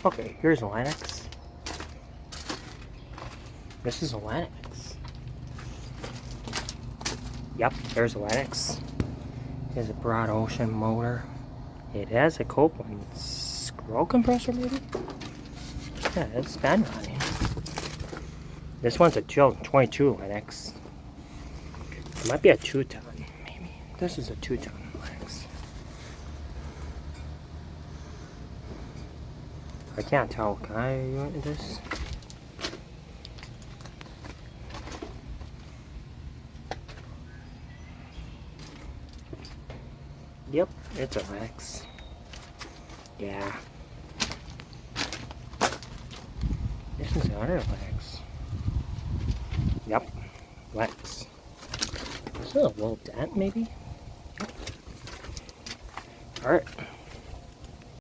Okay, here's a Lennox. This is a Lennox. Yep, there's a Lennox. It has a broad ocean motor. It has a Copeland scroll compressor, maybe? Yeah, it's been running. This one's a 2022 Lennox. It might be a 2-ton, maybe. This is a 2-ton Lennox. I can't tell. Can I unit this? Yep, it's a Lennox. Yeah. This is another Lennox. Yep, Lennox. This is a little dent, maybe? Alright.